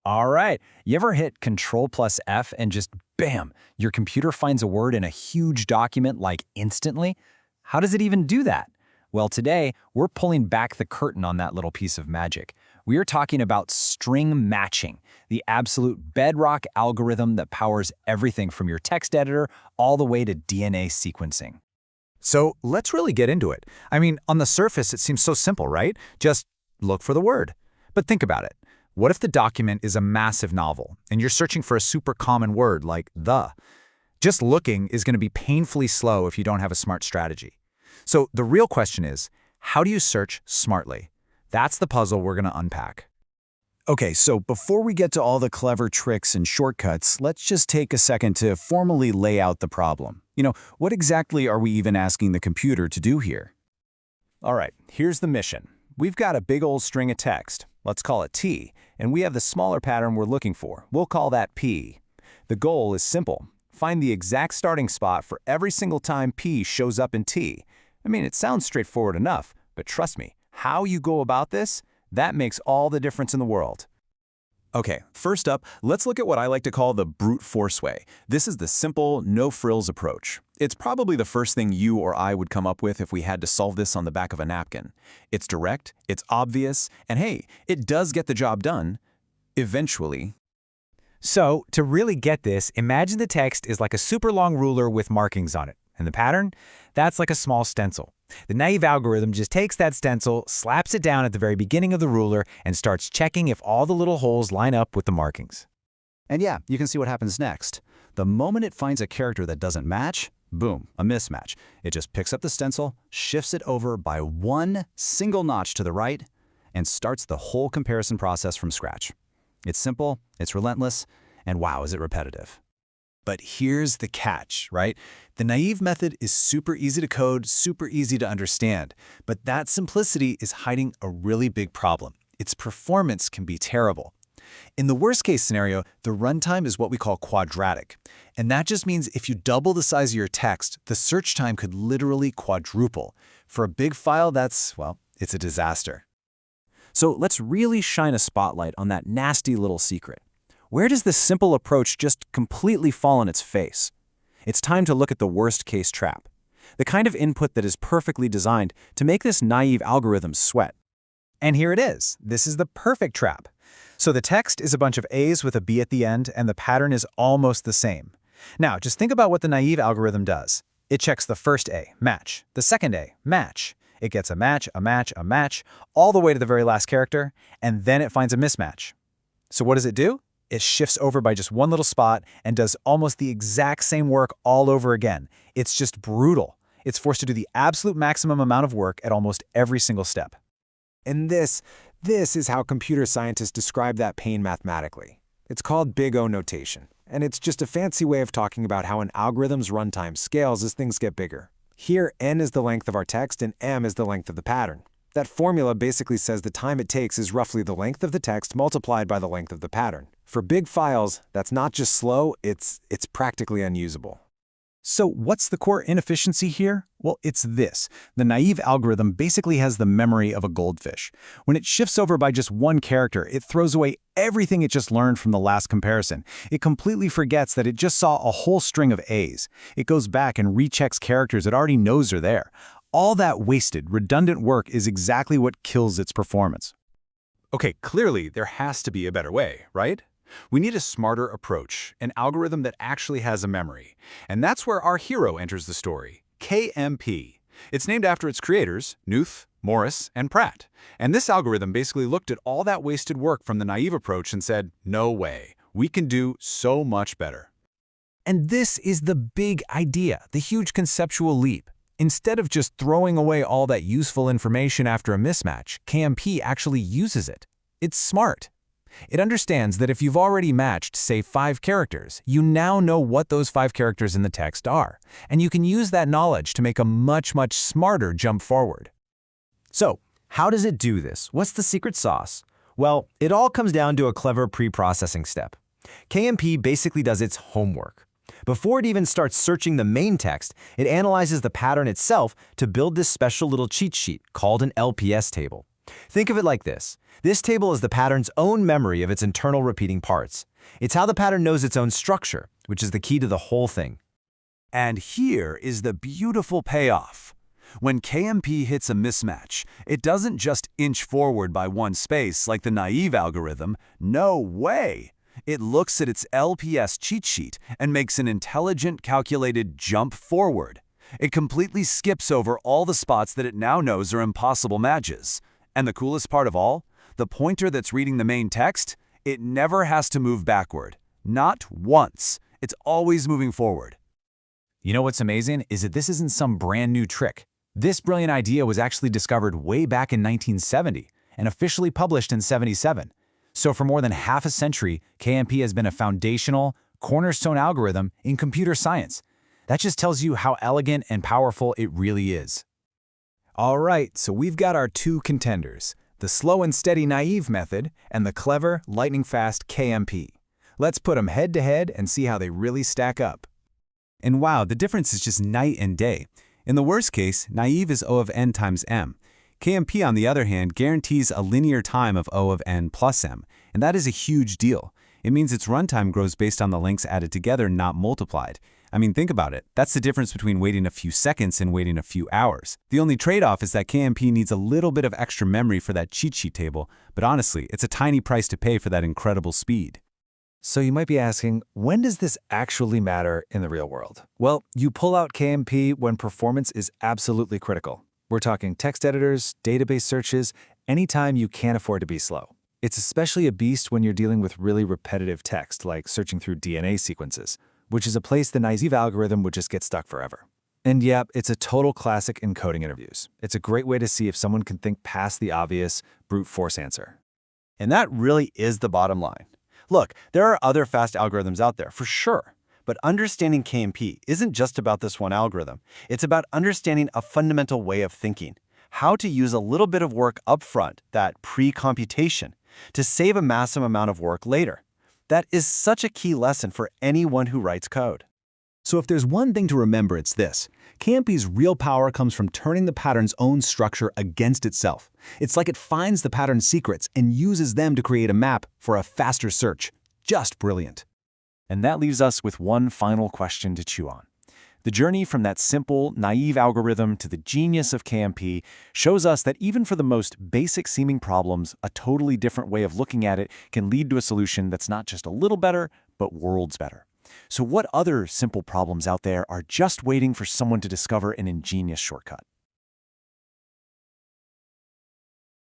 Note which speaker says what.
Speaker 1: All right. You ever hit CTRL+F and just bam, your computer finds a word in a huge document like instantly? How does it even do that? Well, today, we're pulling back the curtain on that little piece of magic. We are talking about string matching, the absolute bedrock algorithm that powers everything from your text editor all the way to DNA sequencing.
Speaker 2: So let's really get into it. I mean, on the surface, it seems so simple, right? Just look for the word. But think about it. What if the document is a massive novel, and you're searching for a super common word like the? Just looking is going to be painfully slow if you don't have a smart strategy. So the real question is, how do you search smartly? That's the puzzle we're going to unpack.
Speaker 1: Okay, so before we get to all the clever tricks and shortcuts, let's just take a second to formally lay out the problem. What exactly are we even asking the computer to do here? All right, here's the mission. We've got a big old string of text. Let's call it T, and we have the smaller pattern we're looking for. We'll call that P. The goal is simple. Find the exact starting spot for every single time P shows up in T. I mean, it sounds straightforward enough, but trust me, how you go about this, that makes all the difference in the world. Okay, first up, let's look at what I like to call the brute force way. This is the simple, no-frills approach. It's probably the first thing you or I would come up with if we had to solve this on the back of a napkin. It's direct, it's obvious, and hey, it does get the job done, eventually.
Speaker 2: So to really get this, imagine the text is like a super long ruler with markings on it. And the pattern? That's like a small stencil. The naive algorithm just takes that stencil, slaps it down at the very beginning of the ruler, and starts checking if all the little holes line up with the markings.
Speaker 1: And yeah, you can see what happens next. The moment it finds a character that doesn't match, boom, a mismatch. It just picks up the stencil, shifts it over by one single notch to the right, and starts the whole comparison process from scratch. It's simple, it's relentless, and wow, is it repetitive. But here's the catch, right? The naive method is super easy to code, super easy to understand, but that simplicity is hiding a really big problem. Its performance can be terrible. In the worst-case scenario, the runtime is what we call quadratic, and that just means if you double the size of your text, the search time could literally quadruple. For a big file, well, it's a disaster. So let's really shine a spotlight on that nasty little secret. Where does this simple approach just completely fall on its face? It's time to look at the worst-case trap, the kind of input that is perfectly designed to make this naive algorithm sweat. And here it is. This is the perfect trap. So the text is a bunch of A's with a B at the end, and the pattern is almost the same. Now, just think about what the naive algorithm does. It checks the first A, match, the second A, match. It gets a match, a match, a match, all the way to the very last character, and then it finds a mismatch. So what does it do? It shifts over by just one little spot and does almost the exact same work all over again. It's just brutal. It's forced to do the absolute maximum amount of work at almost every single step.
Speaker 3: And this is how computer scientists describe that pain mathematically. It's called Big O notation, and it's just a fancy way of talking about how an algorithm's runtime scales as things get bigger. Here, n is the length of our text and m is the length of the pattern. That formula basically says the time it takes is roughly the length of the text multiplied by the length of the pattern. For big files, that's not just slow, it's practically unusable.
Speaker 1: So what's the core inefficiency here? Well, it's this. The naive algorithm basically has the memory of a goldfish. When it shifts over by just one character, it throws away everything it just learned from the last comparison. It completely forgets that it just saw a whole string of A's. It goes back and rechecks characters it already knows are there. All that wasted, redundant work is exactly what kills its performance.
Speaker 2: Okay, clearly there has to be a better way, right? We need a smarter approach, an algorithm that actually has a memory. And that's where our hero enters the story, KMP. It's named after its creators, Knuth, Morris, and Pratt. And this algorithm basically looked at all that wasted work from the naive approach and said, no way, we can do so much better.
Speaker 1: And this is the big idea, the huge conceptual leap. Instead of just throwing away all that useful information after a mismatch, KMP actually uses it. It's smart. It understands that if you've already matched, say, 5 characters, you now know what those 5 characters in the text are, and you can use that knowledge to make a much, much smarter jump forward. So, how does it do this? What's the secret sauce? Well, it all comes down to a clever pre-processing step. KMP basically does its homework. Before it even starts searching the main text, it analyzes the pattern itself to build this special little cheat sheet called an LPS table.
Speaker 4: Think of it like this. This table is the pattern's own memory of its internal repeating parts. It's how the pattern knows its own structure, which is the key to the whole thing.
Speaker 2: And here is the beautiful payoff. When KMP hits a mismatch, it doesn't just inch forward by one space like the naive algorithm. No way! It looks at its LPS cheat sheet and makes an intelligent, calculated jump forward. It completely skips over all the spots that it now knows are impossible matches. And the coolest part of all? The pointer that's reading the main text? It never has to move backward. Not once. It's always moving forward.
Speaker 1: You know what's amazing is that this isn't some brand new trick. This brilliant idea was actually discovered way back in 1970 and officially published in '77. So for more than half a century, KMP has been a foundational, cornerstone algorithm in computer science. That just tells you how elegant and powerful it really is.
Speaker 2: All right, so we've got our two contenders, the slow and steady naive method and the clever, lightning-fast KMP. Let's put them head-to-head and see how they really stack up.
Speaker 5: And wow, the difference is just night and day. In the worst case, naive is O of n times m. KMP, on the other hand, guarantees a linear time of O of n plus m, and that is a huge deal. It means its runtime grows based on the lengths added together, not multiplied. I mean, think about it. That's the difference between waiting a few seconds and waiting a few hours. The only trade-off is that KMP needs a little bit of extra memory for that cheat sheet table, but honestly, it's a tiny price to pay for that incredible speed.
Speaker 2: So you might be asking, when does this actually matter in the real world? Well, you pull out KMP when performance is absolutely critical. We're talking text editors, database searches, anytime you can't afford to be slow. It's especially a beast when you're dealing with really repetitive text, like searching through DNA sequences, which is a place the naive algorithm would just get stuck forever. And yeah, it's a total classic in coding interviews. It's a great way to see if someone can think past the obvious brute force answer.
Speaker 6: And that really is the bottom line. Look, there are other fast algorithms out there, for sure. But understanding KMP isn't just about this one algorithm. It's about understanding a fundamental way of thinking, how to use a little bit of work upfront, that pre-computation, to save a massive amount of work later. That is such a key lesson for anyone who writes code.
Speaker 1: So if there's one thing to remember, it's this. KMP's real power comes from turning the pattern's own structure against itself. It's like it finds the pattern's secrets and uses them to create a map for a faster search. Just brilliant.
Speaker 2: And that leaves us with one final question to chew on. The journey from that simple, naive algorithm to the genius of KMP shows us that even for the most basic-seeming problems, a totally different way of looking at it can lead to a solution that's not just a little better, but worlds better. So what other simple problems out there are just waiting for someone to discover an ingenious shortcut?